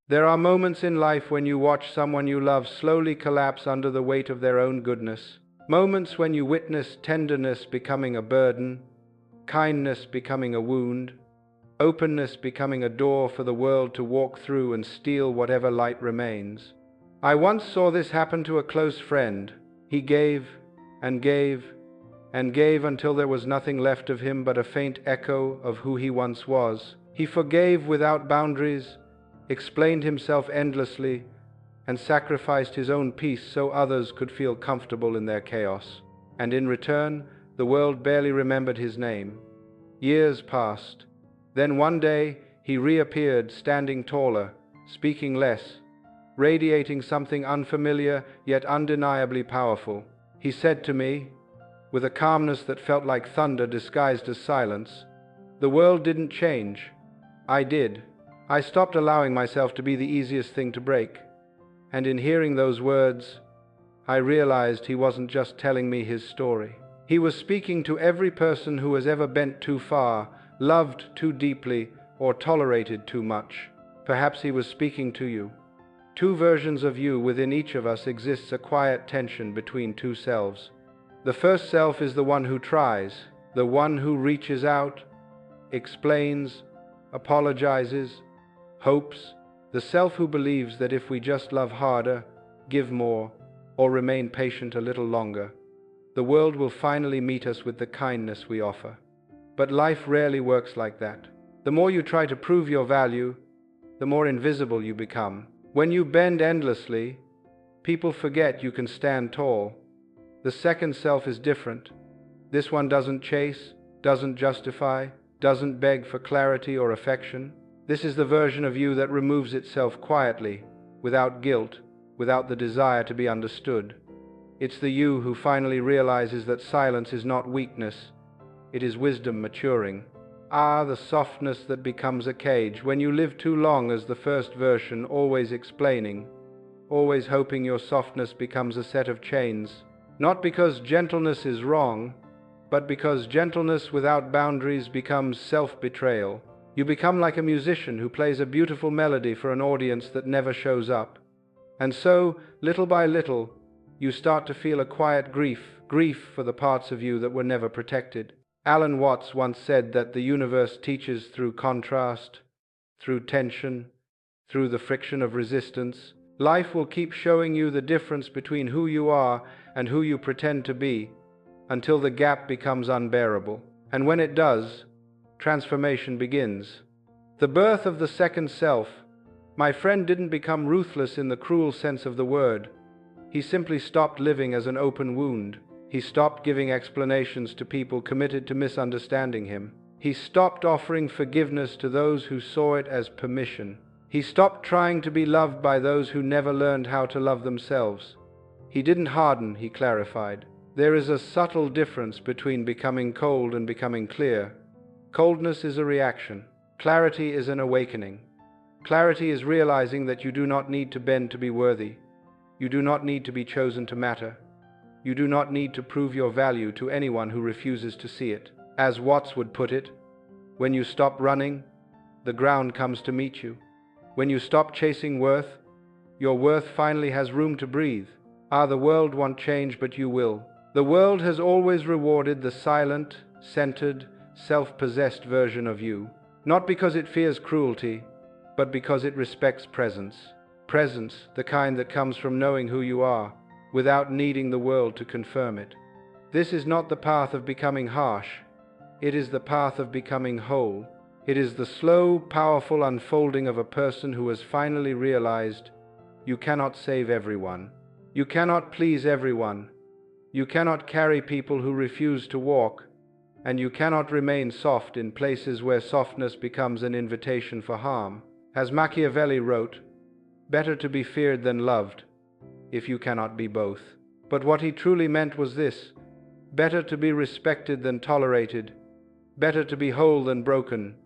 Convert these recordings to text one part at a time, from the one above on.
There are moments in life when you watch someone you love slowly collapse under the weight of their own goodness. Moments when you witness tenderness becoming a burden, kindness becoming a wound, openness becoming a door for the world to walk through and steal whatever light remains. I once saw this happen to a close friend. He gave and gave and gave until there was nothing left of him but a faint echo of who he once was. He forgave without boundaries, explained himself endlessly, and sacrificed his own peace so others could feel comfortable in their chaos. And in return, the world barely remembered his name. Years passed. Then one day, he reappeared, standing taller, speaking less, radiating something unfamiliar yet undeniably powerful. He said to me, with a calmness that felt like thunder disguised as silence, "The world didn't change. I did. I stopped allowing myself to be the easiest thing to break." And in hearing those words, I realized he wasn't just telling me his story. He was speaking to every person who has ever bent too far, loved too deeply, or tolerated too much. Perhaps he was speaking to you. Two versions of you. Within each of us exists a quiet tension between two selves. The first self is the one who tries, the one who reaches out, explains, apologizes, hopes, the self who believes that if we just love harder, give more, or remain patient a little longer, the world will finally meet us with the kindness we offer. But life rarely works like that. The more you try to prove your value, the more invisible you become. When you bend endlessly, people forget you can stand tall. The second self is different. This one doesn't chase, doesn't justify, doesn't beg for clarity or affection. This is the version of you that removes itself quietly, without guilt, without the desire to be understood. It's the you who finally realizes that silence is not weakness, it is wisdom maturing. Ah, the softness that becomes a cage when you live too long as the first version, always explaining, always hoping your softness becomes a set of chains. Not because gentleness is wrong, but because gentleness without boundaries becomes self-betrayal. You become like a musician who plays a beautiful melody for an audience that never shows up. And so, little by little, you start to feel a quiet grief for the parts of you that were never protected. Alan Watts once said that the universe teaches through contrast, through tension, through the friction of resistance. Life will keep showing you the difference between who you are and who you pretend to be, until the gap becomes unbearable. And when it does, transformation begins. The birth of the second self. My friend didn't become ruthless in the cruel sense of the word. He simply stopped living as an open wound. He stopped giving explanations to people committed to misunderstanding him. He stopped offering forgiveness to those who saw it as permission. He stopped trying to be loved by those who never learned how to love themselves. He didn't harden, he clarified. There is a subtle difference between becoming cold and becoming clear. Coldness is a reaction. Clarity is an awakening. Clarity is realizing that you do not need to bend to be worthy. You do not need to be chosen to matter. You do not need to prove your value to anyone who refuses to see it. As Watts would put it, when you stop running, the ground comes to meet you. When you stop chasing worth, your worth finally has room to breathe. Ah, the world won't change, but you will. The world has always rewarded the silent, centered, self-possessed version of you, not because it fears cruelty, but because it respects presence. Presence, the kind that comes from knowing who you are, without needing the world to confirm it. This is not the path of becoming harsh. It is the path of becoming whole. It is the slow, powerful unfolding of a person who has finally realized you cannot save everyone. You cannot please everyone. You cannot carry people who refuse to walk, and you cannot remain soft in places where softness becomes an invitation for harm. As Machiavelli wrote, "Better to be feared than loved, if you cannot be both." But what he truly meant was this: better to be respected than tolerated, better to be whole than broken,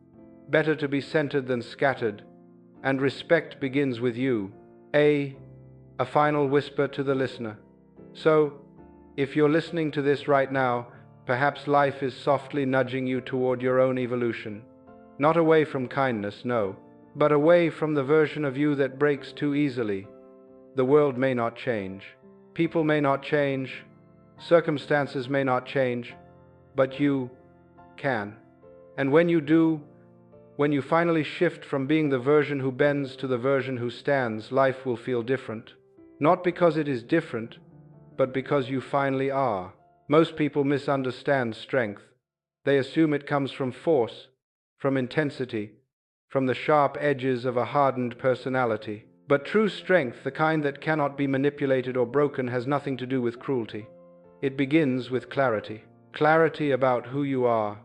better to be centered than scattered, and respect begins with you. A final whisper to the listener. So, if you're listening to this right now, perhaps life is softly nudging you toward your own evolution. Not away from kindness, no, but away from the version of you that breaks too easily. The world may not change, people may not change, circumstances may not change, but you can. And when you do, when you finally shift from being the version who bends to the version who stands, life will feel different. Not because it is different, but because you finally are. Most people misunderstand strength. They assume it comes from force, from intensity, from the sharp edges of a hardened personality. But true strength, the kind that cannot be manipulated or broken, has nothing to do with cruelty. It begins with clarity. Clarity about who you are.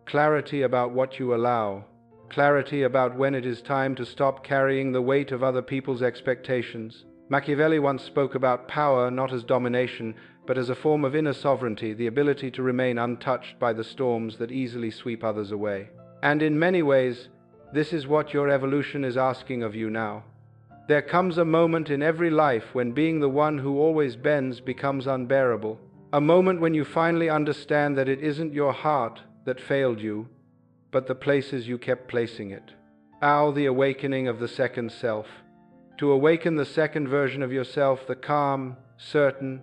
Clarity about what you allow. Clarity about when it is time to stop carrying the weight of other people's expectations. Machiavelli once spoke about power not as domination, but as a form of inner sovereignty, the ability to remain untouched by the storms that easily sweep others away. And in many ways, this is what your evolution is asking of you now. There comes a moment in every life when being the one who always bends becomes unbearable. A moment when you finally understand that it isn't your heart that failed you, but the places you kept placing it. The awakening of the second self. To awaken the second version of yourself, the calm, certain,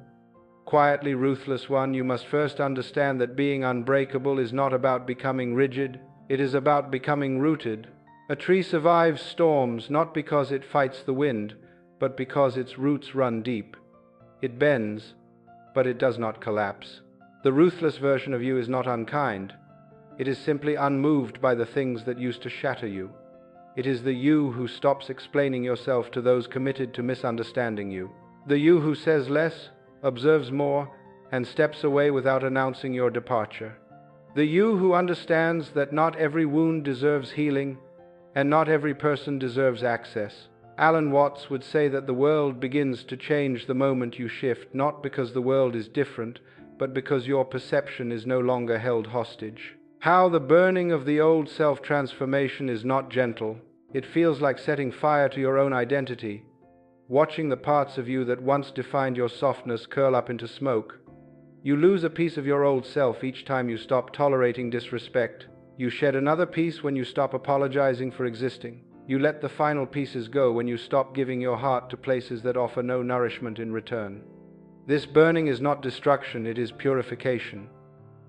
quietly ruthless one, you must first understand that being unbreakable is not about becoming rigid, it is about becoming rooted. A tree survives storms not because it fights the wind, but because its roots run deep. It bends, but it does not collapse. The ruthless version of you is not unkind. It is simply unmoved by the things that used to shatter you. It is the you who stops explaining yourself to those committed to misunderstanding you. The you who says less, observes more, and steps away without announcing your departure. The you who understands that not every wound deserves healing, and not every person deserves access. Alan Watts would say that the world begins to change the moment you shift, not because the world is different, but because your perception is no longer held hostage. How the burning of the old self-transformation is not gentle. It feels like setting fire to your own identity, watching the parts of you that once defined your softness curl up into smoke. You lose a piece of your old self each time you stop tolerating disrespect. You shed another piece when you stop apologizing for existing. You let the final pieces go when you stop giving your heart to places that offer no nourishment in return. This burning is not destruction, it is purification.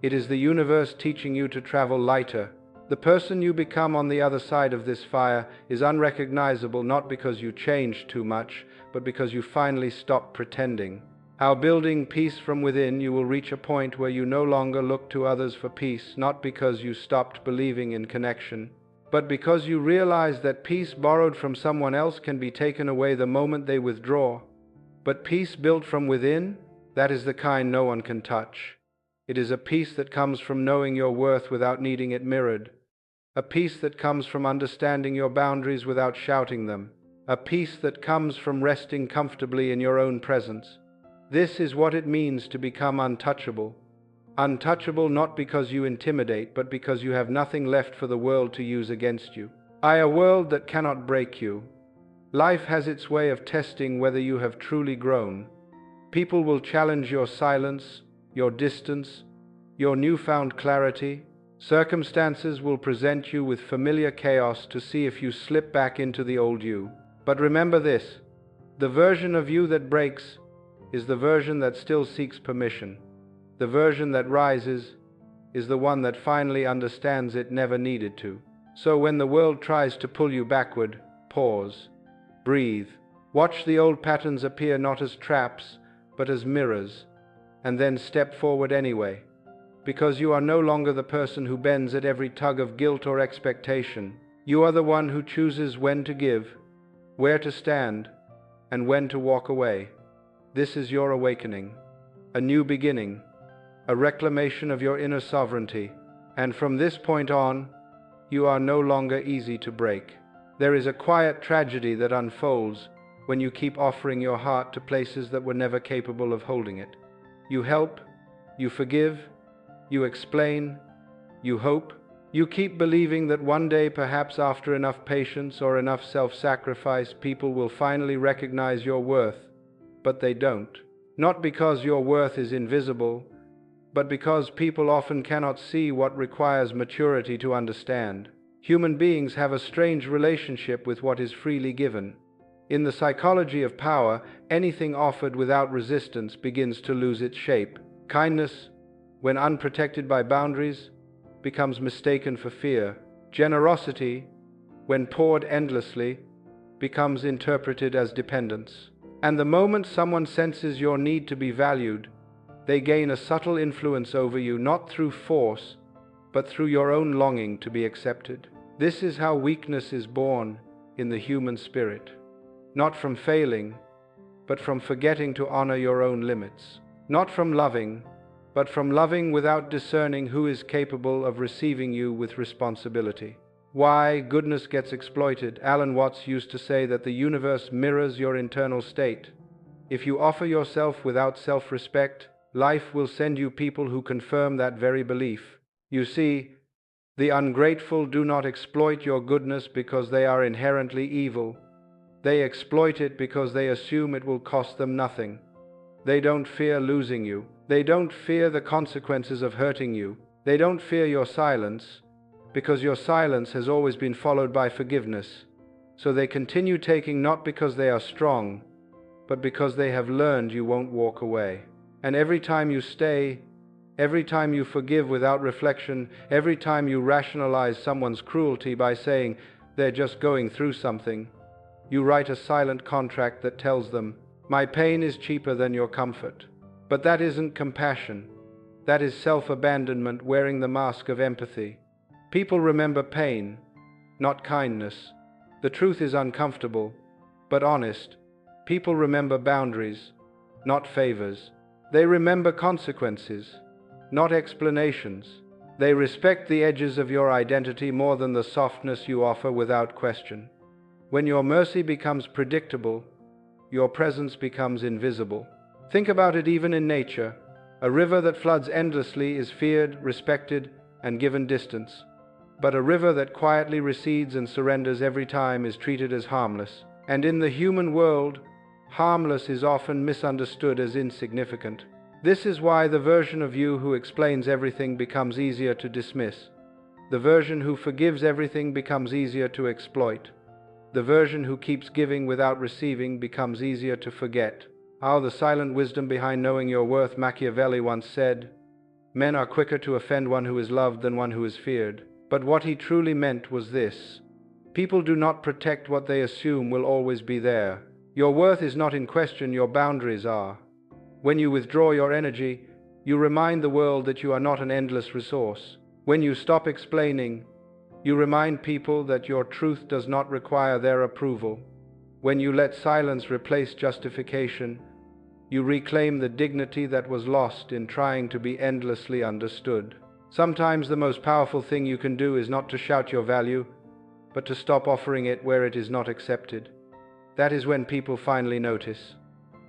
It is the universe teaching you to travel lighter. The person you become on the other side of this fire is unrecognizable, not because you changed too much, but because you finally stopped pretending. How building peace from within, you will reach a point where you no longer look to others for peace, not because you stopped believing in connection, but because you realize that peace borrowed from someone else can be taken away the moment they withdraw. But peace built from within, that is the kind no one can touch. It is a peace that comes from knowing your worth without needing it mirrored. A peace that comes from understanding your boundaries without shouting them. A peace that comes from resting comfortably in your own presence. This is what it means to become untouchable. Untouchable not because you intimidate, but because you have nothing left for the world to use against you. A world that cannot break you. Life has its way of testing whether you have truly grown. People will challenge your silence, your distance, your newfound clarity. Circumstances will present you with familiar chaos to see if you slip back into the old you. But remember this, the version of you that breaks is the version that still seeks permission. The version that rises is the one that finally understands it never needed to. So when the world tries to pull you backward, pause, breathe, watch the old patterns appear not as traps, but as mirrors, and then step forward anyway. Because you are no longer the person who bends at every tug of guilt or expectation. You are the one who chooses when to give, where to stand, and when to walk away. This is your awakening, a new beginning, a reclamation of your inner sovereignty. And from this point on, you are no longer easy to break. There is a quiet tragedy that unfolds when you keep offering your heart to places that were never capable of holding it. You help, you forgive, you explain, you hope. You keep believing that one day, perhaps after enough patience or enough self-sacrifice, people will finally recognize your worth. But they don't. Not because your worth is invisible, but because people often cannot see what requires maturity to understand. Human beings have a strange relationship with what is freely given. In the psychology of power, anything offered without resistance begins to lose its shape. Kindness, when unprotected by boundaries, becomes mistaken for fear. Generosity, when poured endlessly, becomes interpreted as dependence. And the moment someone senses your need to be valued, they gain a subtle influence over you, not through force, but through your own longing to be accepted. This is how weakness is born in the human spirit. Not from failing, but from forgetting to honor your own limits. Not from loving, but from loving without discerning who is capable of receiving you with responsibility. Why goodness gets exploited. Alan Watts used to say that the universe mirrors your internal state. If you offer yourself without self-respect, life will send you people who confirm that very belief. You see, the ungrateful do not exploit your goodness because they are inherently evil. They exploit it because they assume it will cost them nothing. They don't fear losing you. They don't fear the consequences of hurting you. They don't fear your silence, because your silence has always been followed by forgiveness. So they continue taking, not because they are strong, but because they have learned you won't walk away. And every time you stay, every time you forgive without reflection, every time you rationalize someone's cruelty by saying they're just going through something, you write a silent contract that tells them, my pain is cheaper than your comfort. But that isn't compassion. That is self-abandonment wearing the mask of empathy. People remember pain, not kindness. The truth is uncomfortable, but honest. People remember boundaries, not favors. They remember consequences, not explanations. They respect the edges of your identity more than the softness you offer without question. When your mercy becomes predictable, your presence becomes invisible. Think about it even in nature. A river that floods endlessly is feared, respected, and given distance. But a river that quietly recedes and surrenders every time is treated as harmless. And in the human world, harmless is often misunderstood as insignificant. This is why the version of you who explains everything becomes easier to dismiss. The version who forgives everything becomes easier to exploit. The version who keeps giving without receiving becomes easier to forget. The silent wisdom behind knowing your worth. Machiavelli once said, men are quicker to offend one who is loved than one who is feared. But what he truly meant was this: people do not protect what they assume will always be there. Your worth is not in question, your boundaries are. When you withdraw your energy, you remind the world that you are not an endless resource. When you stop explaining, you remind people that your truth does not require their approval. When you let silence replace justification, you reclaim the dignity that was lost in trying to be endlessly understood. Sometimes the most powerful thing you can do is not to shout your value, but to stop offering it where it is not accepted. That is when people finally notice.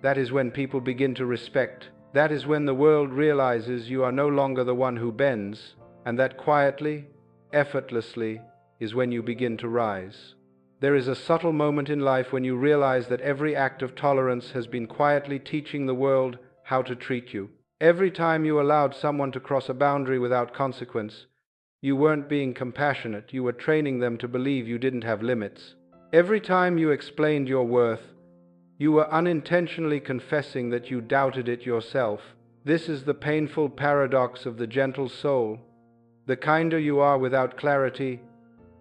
That is when people begin to respect. That is when the world realizes you are no longer the one who bends, and that quietly, effortlessly, is when you begin to rise. There is a subtle moment in life when you realize that every act of tolerance has been quietly teaching the world how to treat you. Every time you allowed someone to cross a boundary without consequence, you weren't being compassionate, you were training them to believe you didn't have limits. Every time you explained your worth, you were unintentionally confessing that you doubted it yourself. This is the painful paradox of the gentle soul. The kinder you are without clarity,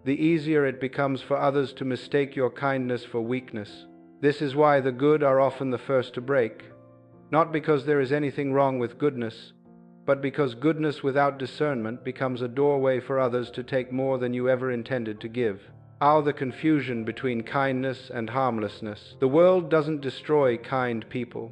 the easier it becomes for others to mistake your kindness for weakness. This is why the good are often the first to break. Not because there is anything wrong with goodness, but because goodness without discernment becomes a doorway for others to take more than you ever intended to give. The confusion between kindness and harmlessness. The world doesn't destroy kind people.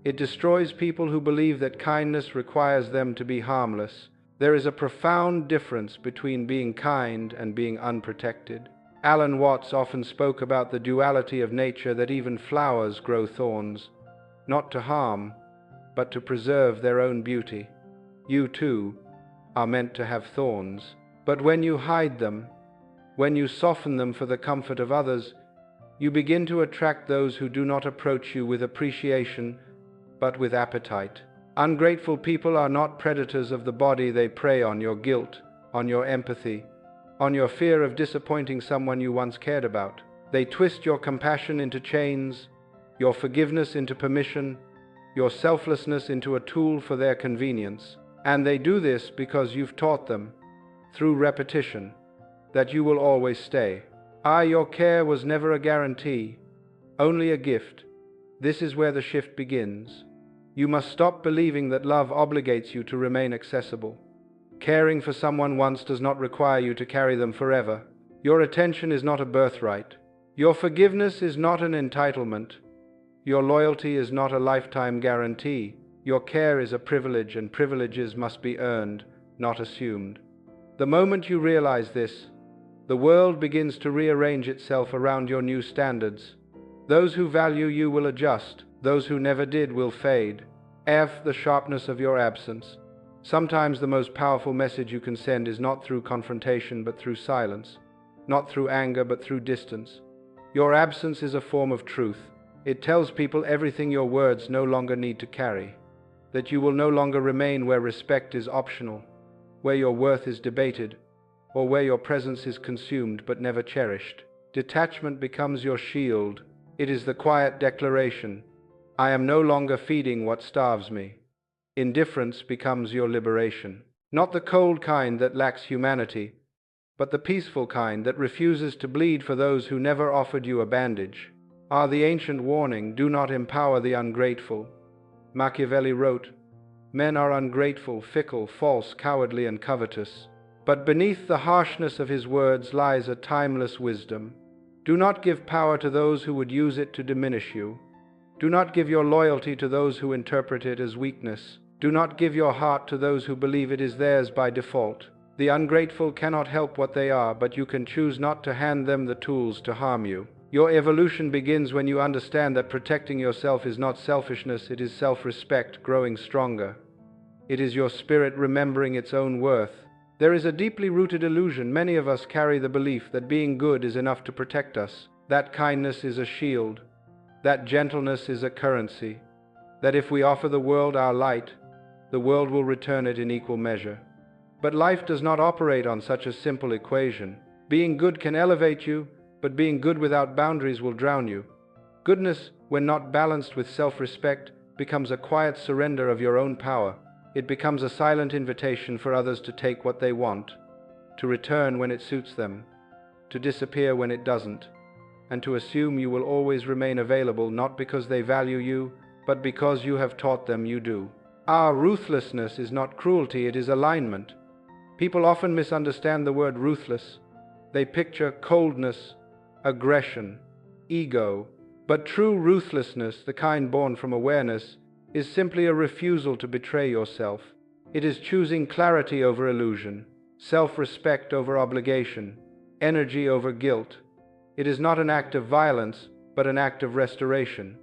It destroys people who believe that kindness requires them to be harmless. There is a profound difference between being kind and being unprotected. Alan Watts often spoke about the duality of nature, that even flowers grow thorns, not to harm, but to preserve their own beauty. You too are meant to have thorns, but when you hide them, when you soften them for the comfort of others, you begin to attract those who do not approach you with appreciation, but with appetite. Ungrateful people are not predators of the body, they prey on your guilt, on your empathy, on your fear of disappointing someone you once cared about. They twist your compassion into chains, your forgiveness into permission, your selflessness into a tool for their convenience. And they do this because you've taught them, through repetition, that you will always stay. Your care was never a guarantee, only a gift. This is where the shift begins. You must stop believing that love obligates you to remain accessible. Caring for someone once does not require you to carry them forever. Your attention is not a birthright. Your forgiveness is not an entitlement. Your loyalty is not a lifetime guarantee. Your care is a privilege, and privileges must be earned, not assumed. The moment you realize this, the world begins to rearrange itself around your new standards. Those who value you will adjust. Those who never did will fade. The sharpness of your absence. Sometimes the most powerful message you can send is not through confrontation but through silence. Not through anger but through distance. Your absence is a form of truth. It tells people everything your words no longer need to carry. That you will no longer remain where respect is optional, where your worth is debated, or where your presence is consumed but never cherished. Detachment becomes your shield. It is the quiet declaration, I am no longer feeding what starves me. Indifference becomes your liberation. Not the cold kind that lacks humanity, but the peaceful kind that refuses to bleed for those who never offered you a bandage. The ancient warning, do not empower the ungrateful. Machiavelli wrote, men are ungrateful, fickle, false, cowardly, and covetous. But beneath the harshness of his words lies a timeless wisdom. Do not give power to those who would use it to diminish you. Do not give your loyalty to those who interpret it as weakness. Do not give your heart to those who believe it is theirs by default. The ungrateful cannot help what they are, but you can choose not to hand them the tools to harm you. Your evolution begins when you understand that protecting yourself is not selfishness, it is self-respect growing stronger. It is your spirit remembering its own worth. There is a deeply rooted illusion. Many of us carry the belief that being good is enough to protect us, that kindness is a shield, that gentleness is a currency, that if we offer the world our light, the world will return it in equal measure. But life does not operate on such a simple equation. Being good can elevate you, but being good without boundaries will drown you. Goodness, when not balanced with self-respect, becomes a quiet surrender of your own power. It becomes a silent invitation for others to take what they want, to return when it suits them, to disappear when it doesn't, and to assume you will always remain available, not because they value you, but because you have taught them you do. Ruthlessness is not cruelty, it is alignment. People often misunderstand the word ruthless. They picture coldness, aggression, ego. But true ruthlessness, the kind born from awareness, is simply a refusal to betray yourself. It is choosing clarity over illusion, self-respect over obligation, energy over guilt. It is not an act of violence, but an act of restoration.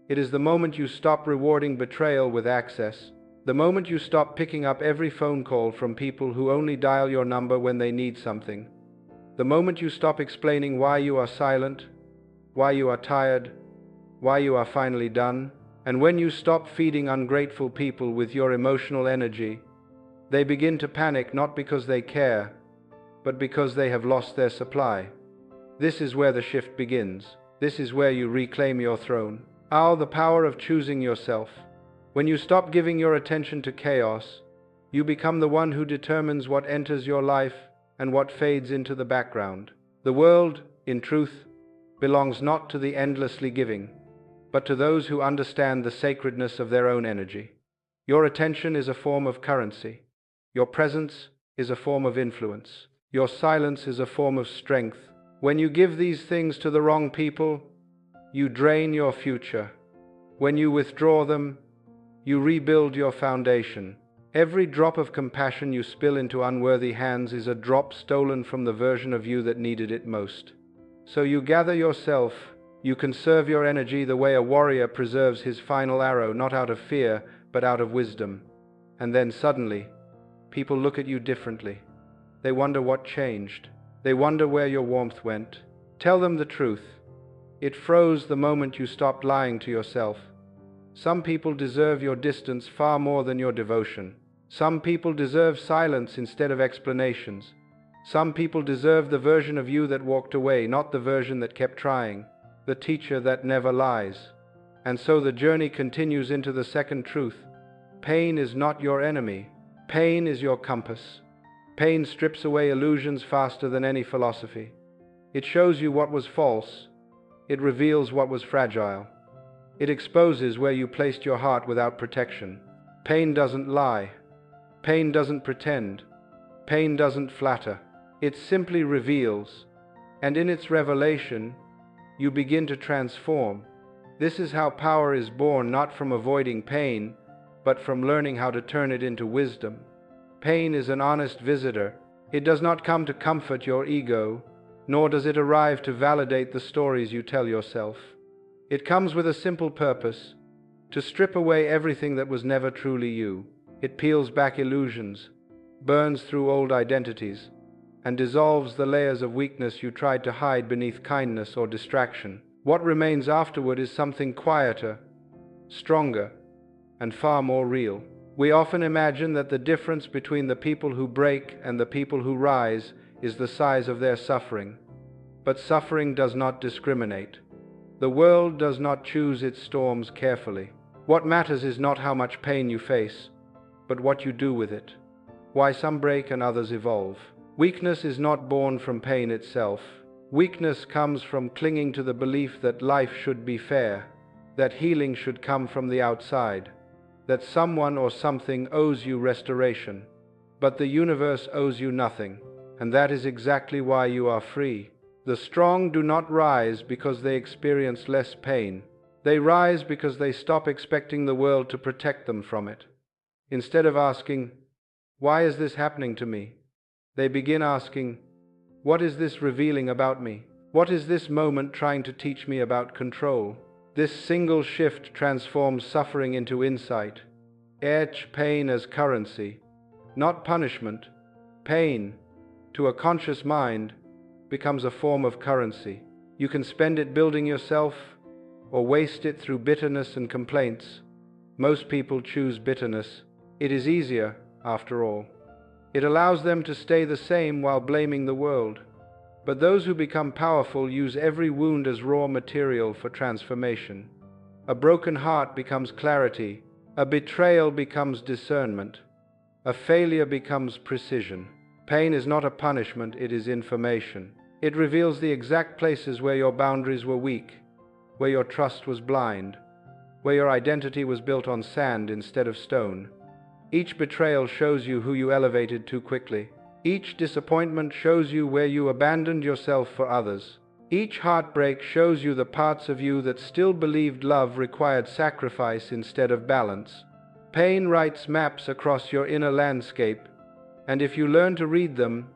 It is the moment you stop rewarding betrayal with access, the moment you stop picking up every phone call from people who only dial your number when they need something, the moment you stop explaining why you are silent, why you are tired, why you are finally done, and when you stop feeding ungrateful people with your emotional energy. They begin to panic not because they care, but because they have lost their supply. This is where the shift begins. This is where you reclaim your throne. The power of choosing yourself. When you stop giving your attention to chaos, you become the one who determines what enters your life and what fades into the background. The world, in truth, belongs not to the endlessly giving, but to those who understand the sacredness of their own energy. Your attention is a form of currency. Your presence is a form of influence. Your silence is a form of strength. When you give these things to the wrong people, you drain your future. When you withdraw them, you rebuild your foundation. Every drop of compassion you spill into unworthy hands is a drop stolen from the version of you that needed it most. So you gather yourself, you conserve your energy the way a warrior preserves his final arrow, not out of fear, but out of wisdom. And then suddenly, people look at you differently. They wonder what changed. They wonder where your warmth went. Tell them the truth. It froze the moment you stopped lying to yourself. Some people deserve your distance far more than your devotion. Some people deserve silence instead of explanations. Some people deserve the version of you that walked away, not the version that kept trying, the teacher that never lies. And so the journey continues into the second truth. Pain is not your enemy. Pain is your compass. Pain strips away illusions faster than any philosophy. It shows you what was false. It reveals what was fragile. It exposes where you placed your heart without protection. Pain doesn't lie. Pain doesn't pretend. Pain doesn't flatter. It simply reveals. And in its revelation, you begin to transform. This is how power is born, not from avoiding pain, but from learning how to turn it into wisdom. Pain is an honest visitor. It does not come to comfort your ego, nor does it arrive to validate the stories you tell yourself. It comes with a simple purpose: to strip away everything that was never truly you. It peels back illusions, burns through old identities, and dissolves the layers of weakness you tried to hide beneath kindness or distraction. What remains afterward is something quieter, stronger, and far more real. We often imagine that the difference between the people who break and the people who rise is the size of their suffering. But suffering does not discriminate. The world does not choose its storms carefully. What matters is not how much pain you face, but what you do with it. Why some break and others evolve. Weakness is not born from pain itself. Weakness comes from clinging to the belief that life should be fair, that healing should come from the outside, that someone or something owes you restoration. But the universe owes you nothing, and that is exactly why you are free. The strong do not rise because they experience less pain. They rise because they stop expecting the world to protect them from it. Instead of asking, "Why is this happening to me?" they begin asking, "What is this revealing about me? What is this moment trying to teach me about control?" This single shift transforms suffering into insight. Etch pain as currency, not punishment. Pain, to a conscious mind, becomes a form of currency. You can spend it building yourself, or waste it through bitterness and complaints. Most people choose bitterness. It is easier, after all. It allows them to stay the same while blaming the world. But those who become powerful use every wound as raw material for transformation. A broken heart becomes clarity. A betrayal becomes discernment. A failure becomes precision. Pain is not a punishment, it is information. It reveals the exact places where your boundaries were weak, where your trust was blind, where your identity was built on sand instead of stone. Each betrayal shows you who you elevated too quickly. Each disappointment shows you where you abandoned yourself for others. Each heartbreak shows you the parts of you that still believed love required sacrifice instead of balance. Pain writes maps across your inner landscape, and if you learn to read them,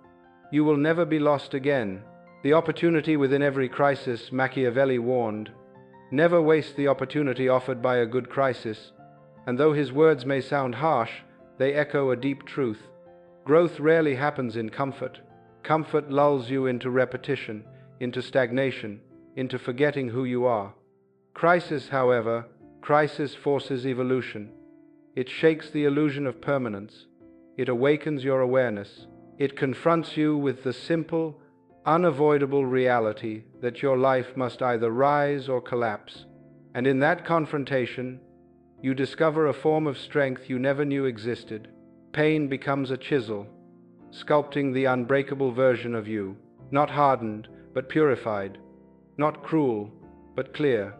you will never be lost again. The opportunity within every crisis, Machiavelli warned. Never waste the opportunity offered by a good crisis, and though his words may sound harsh, they echo a deep truth. Growth rarely happens in comfort. Comfort lulls you into repetition, into stagnation, into forgetting who you are. Crisis, however, crisis forces evolution. It shakes the illusion of permanence. It awakens your awareness. It confronts you with the simple, unavoidable reality that your life must either rise or collapse. And in that confrontation, you discover a form of strength you never knew existed. Pain becomes a chisel, sculpting the unbreakable version of you, not hardened, but purified, not cruel, but clear,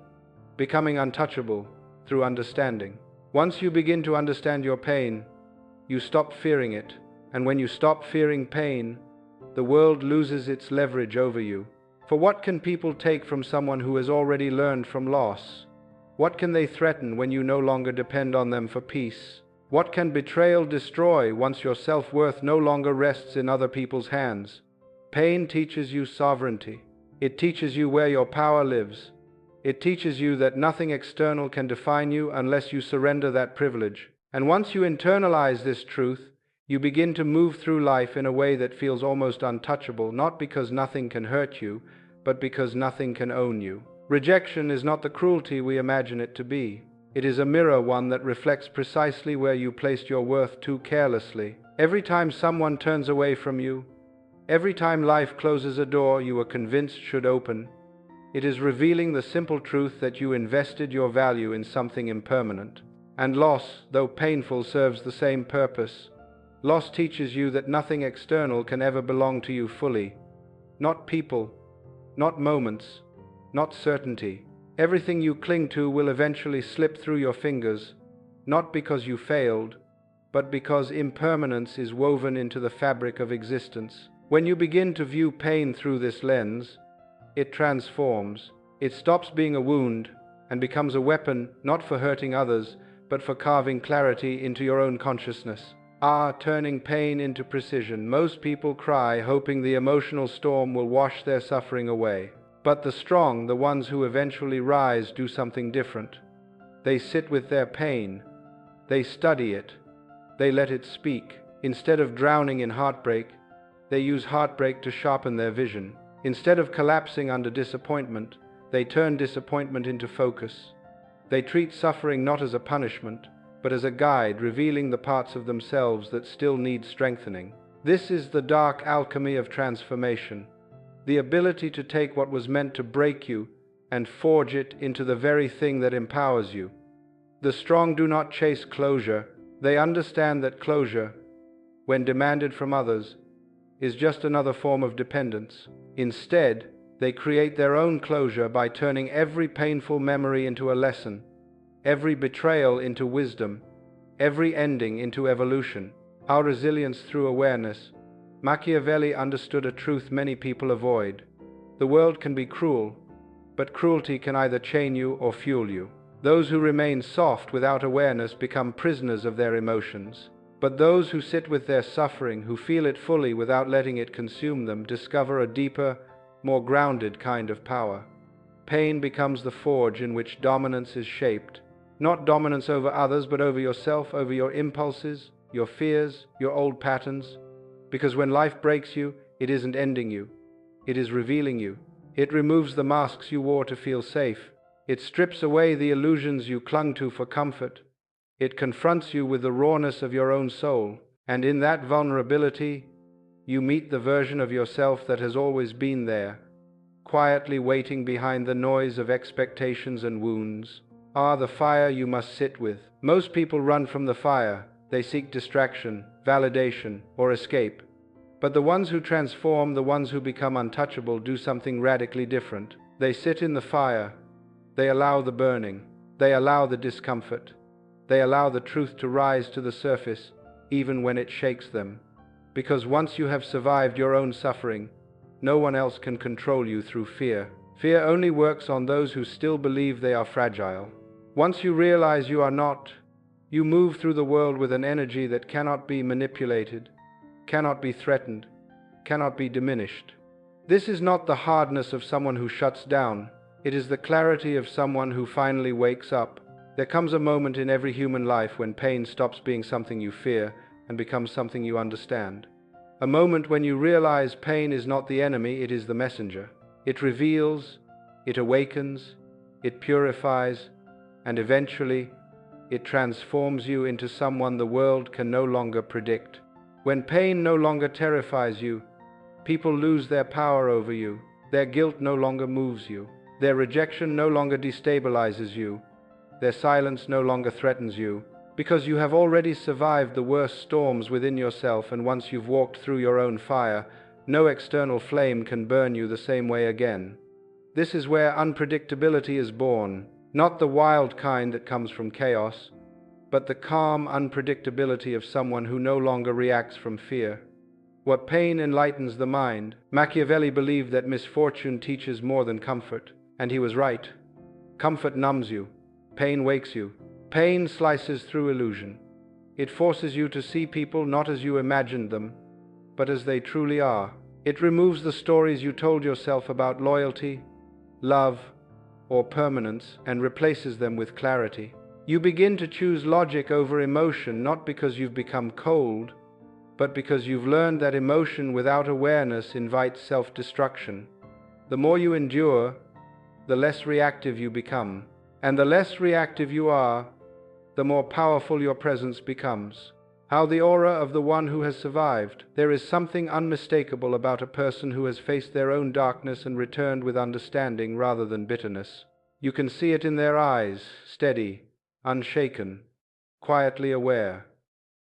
becoming untouchable through understanding. Once you begin to understand your pain, you stop fearing it, and when you stop fearing pain, the world loses its leverage over you. For what can people take from someone who has already learned from loss? What can they threaten when you no longer depend on them for peace? What can betrayal destroy once your self-worth no longer rests in other people's hands? Pain teaches you sovereignty. It teaches you where your power lives. It teaches you that nothing external can define you unless you surrender that privilege. And once you internalize this truth, you begin to move through life in a way that feels almost untouchable, not because nothing can hurt you, but because nothing can own you. Rejection is not the cruelty we imagine it to be. It is a mirror, one that reflects precisely where you placed your worth too carelessly. Every time someone turns away from you, Every time life closes a door you were convinced should open, it is revealing the simple truth that you invested your value in something impermanent. And loss, though painful, serves the same purpose. Loss teaches you that nothing external can ever belong to you fully. Not people, not moments, not certainty. Everything you cling to will eventually slip through your fingers, not because you failed, but because impermanence is woven into the fabric of existence. When you begin to view pain through this lens, it transforms. It stops being a wound and becomes a weapon not for hurting others, but for carving clarity into your own consciousness. Turning pain into precision. Most people cry, hoping the emotional storm will wash their suffering away. But the strong, the ones who eventually rise, do something different. They sit with their pain. They study it. They let it speak. Instead of drowning in heartbreak, they use heartbreak to sharpen their vision. Instead of collapsing under disappointment, they turn disappointment into focus. They treat suffering not as a punishment, but as a guide, revealing the parts of themselves that still need strengthening. This is the dark alchemy of transformation, the ability to take what was meant to break you and forge it into the very thing that empowers you. The strong do not chase closure. They understand that closure, when demanded from others, is just another form of dependence. Instead, they create their own closure by turning every painful memory into a lesson, every betrayal into wisdom, every ending into evolution. Our resilience through awareness. Machiavelli understood a truth many people avoid. The world can be cruel, but cruelty can either chain you or fuel you. Those who remain soft without awareness become prisoners of their emotions. But those who sit with their suffering, who feel it fully without letting it consume them, discover a deeper, more grounded kind of power. Pain becomes the forge in which dominance is shaped. Not dominance over others, but over yourself, over your impulses, your fears, your old patterns. Because when life breaks you, it isn't ending you. It is revealing you. It removes the masks you wore to feel safe. It strips away the illusions you clung to for comfort. It confronts you with the rawness of your own soul. And in that vulnerability, you meet the version of yourself that has always been there, quietly waiting behind the noise of expectations and wounds. The fire you must sit with. Most people run from the fire. They seek distraction, validation, or escape. But the ones who transform, the ones who become untouchable, do something radically different. They sit in the fire. They allow the burning. They allow the discomfort. They allow the truth to rise to the surface, even when it shakes them. Because once you have survived your own suffering, no one else can control you through fear. Fear only works on those who still believe they are fragile. Once you realize you are not, you move through the world with an energy that cannot be manipulated, cannot be threatened, cannot be diminished. This is not the hardness of someone who shuts down. It is the clarity of someone who finally wakes up. There comes a moment in every human life when pain stops being something you fear and becomes something you understand. A moment when you realize pain is not the enemy, it is the messenger. It reveals, it awakens, it purifies, and eventually, it transforms you into someone the world can no longer predict. When pain no longer terrifies you, people lose their power over you. Their guilt no longer moves you. Their rejection no longer destabilizes you. Their silence no longer threatens you, because you have already survived the worst storms within yourself, and once you've walked through your own fire, no external flame can burn you the same way again. This is where unpredictability is born, not the wild kind that comes from chaos, but the calm unpredictability of someone who no longer reacts from fear. What pain enlightens the mind. Machiavelli believed that misfortune teaches more than comfort, and he was right. Comfort numbs you. Pain wakes you. Pain slices through illusion. It forces you to see people not as you imagined them, but as they truly are. It removes the stories you told yourself about loyalty, love, or permanence, and replaces them with clarity. You begin to choose logic over emotion, not because you've become cold, but because you've learned that emotion without awareness invites self-destruction. The more you endure, the less reactive you become. And the less reactive you are, the more powerful your presence becomes. How the aura of the one who has survived. There is something unmistakable about a person who has faced their own darkness and returned with understanding rather than bitterness. You can see it in their eyes, steady, unshaken, quietly aware.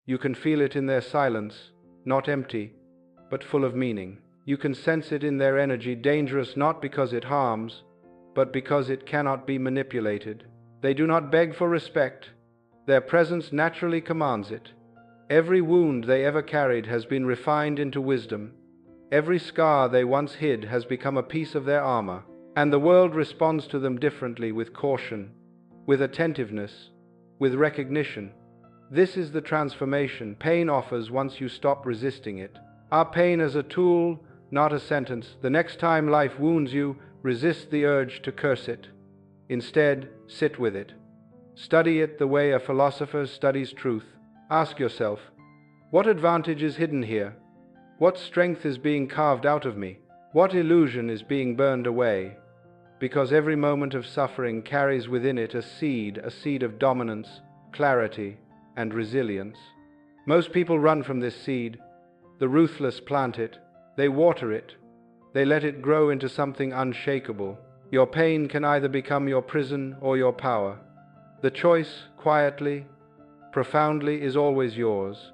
You can feel it in their silence, not empty, but full of meaning. You can sense it in their energy, dangerous not because it harms, but because it cannot be manipulated. They do not beg for respect. Their presence naturally commands it. Every wound they ever carried has been refined into wisdom. Every scar they once hid has become a piece of their armor, and the world responds to them differently, with caution, with attentiveness, with recognition. This is the transformation pain offers once you stop resisting it. Our pain as a tool, not a sentence. The next time life wounds you, resist the urge to curse it. Instead, sit with it. Study it the way a philosopher studies truth. Ask yourself, what advantage is hidden here? What strength is being carved out of me? What illusion is being burned away? Because every moment of suffering carries within it a seed of dominance, clarity, and resilience. Most people run from this seed. The ruthless plant it. They water it. They let it grow into something unshakable. Your pain can either become your prison or your power. The choice, quietly, profoundly, is always yours.